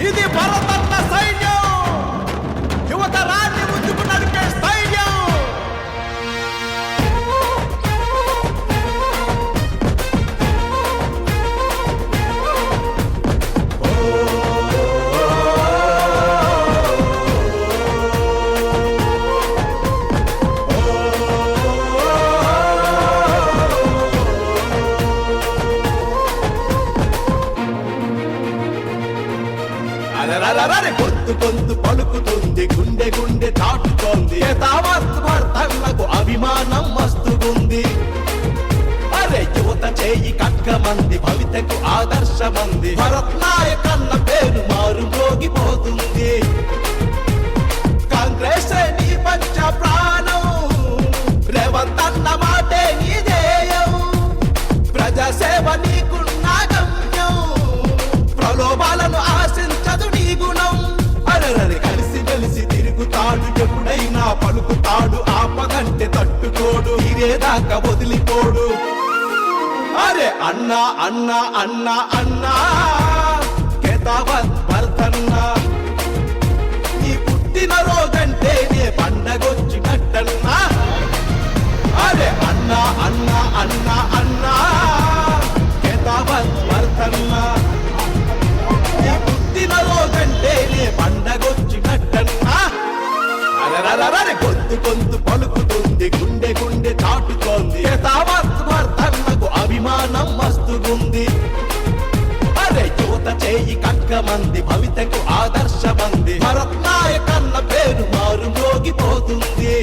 ఇది భరతన్న సైన్యం, యువతరాన్ని ముందుకు నడిపే స్థైర్యం. గొంతు గొంతు పలుకుతుంది, గుండె గుండె దాటుతోంది. తావత్ భర్తలకు అభిమానం మస్తుగుంది. అరే యువత చేయి కక్కమంది, భవితకు ఆదర్శమంది. భరత్ నాయక్ అన్న పేరు మారు మోగిపోతుంది. కాంగ్రెస్ నీ పంచ ప్రాణం, రేవంత్ అన్న మాటే నీ ధ్యేయం. ప్రజాసేవ నీకున్న గమ్యం, ప్రలోభాలను ఆశించదు నీ గుణం. అరరని కలిసి కలిసి తిరుగుతాడు, ఎప్పుడైనా పలుకుతాడు. ఆపదంటే తట్టుకోడు, ఇరేదాకా వదిలిపోడు. అరే అన్నా అన్నా అన్నా అన్నా కేతావత్ భరతన్నా, నీ పుట్టిన రోజంటే నే పండగొచ్చినట్టన్నా. అరే అన్నా అన్నా అన్నా అన్నా కేతావత్ భరతన్నా, నీ పుట్టిన రోజంటే నే పండగొచ్చినట్టన్నా. అరే గొంతు గొంతు పలుకుతుంది, గుండె గుండె చాటుతోంది. తావత్ భరతన్నకు అభిమానం మస్తుగుంది. అరే యువత చేయి కక్కమంది, భవితకు ఆదర్శమంది. భరత్ నాయక్ అన్న పేరు మారు మోగిపోతుంది.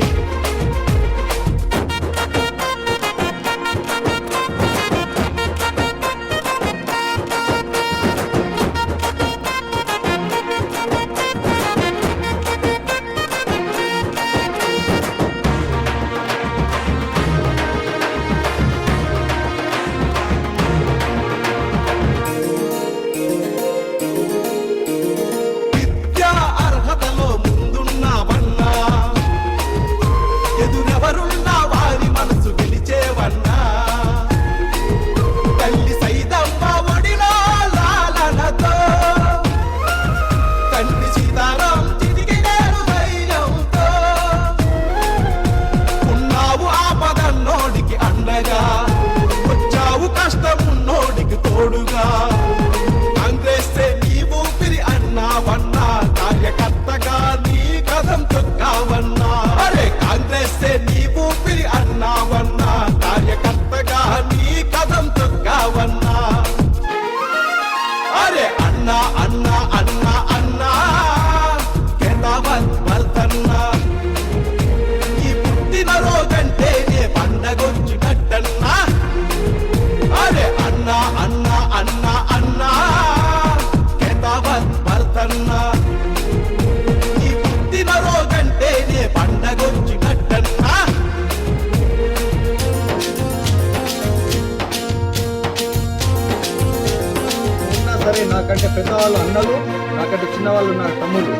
సరే, నాకంటే పెద్దవాళ్ళు అన్నలు, నాకంటే చిన్నవాళ్ళు నా తమ్ముళ్ళు,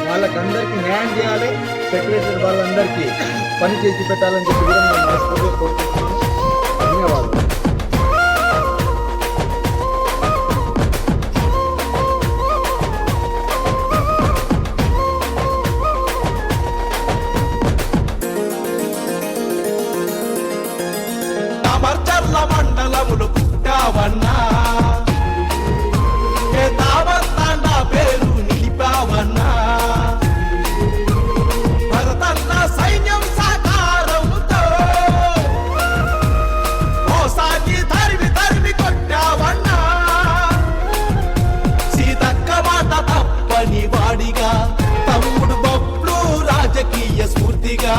వాళ్ళకందరికీ న్యాయం చేయాలి. సెక్రటరీ వాళ్ళందరికీ పని చేసి పెట్టాలని చెప్పి కూడా నేను మనస్ఫూర్తిగా కోరుకుంటున్నాను. ధన్యవాదాలు. మండలములు పుట్టావన్నా, తావత్ పేరు నిలిపావన్నా. భరతన్న సైన్యం సాకారంతో ఓసారి తరిమి తరిమి కొట్టావన్నా. సీతక్క మాట తప్పని వాడిగా, తమ్ముడు బొబ్లు రాజకీయ స్ఫూర్తిగా.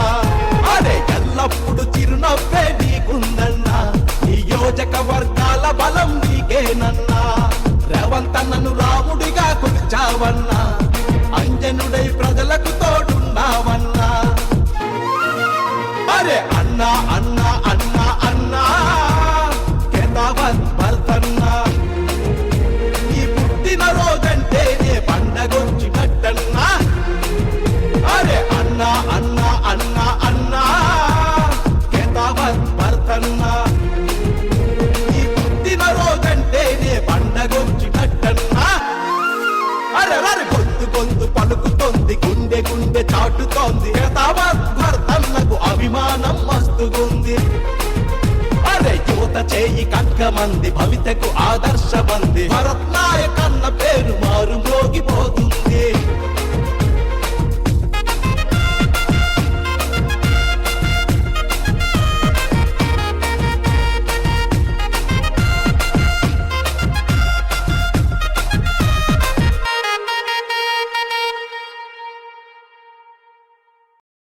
అరే ఎల్లప్పుడు చిరునవ్వే నీకుందన్నా, నియోజకవర్గాల బలం నీకేనన్నా. రేవంత్ అన్నను రాముడిగా కొలిచావన్నా, అంజనుడై ప్రజలకు తోడున్నావన్నా. అరే అన్నా అన్నా అన్నా అన్నా కేతావత్ భరతన్నా, నీ పుట్టిన రోజంటే నే పండగొచ్చినట్టన్నా. అరే అన్నా అన్నా అన్నా అన్నా కేతావత్ భరతన్నా, నీ పుట్టిన రోజంటే నే పండగొచ్చినట్టన్నా. అరే గుండె గుండె చాటుతోంది కేతావత్ భరతన్నకు అభిమానం మస్తుగుంది అరే యువత చేయి కక్కమంది భవితకు ఆదర్శమంది భరత్ నాయక్ అన్న పేరు మారు మోగిపోతుంది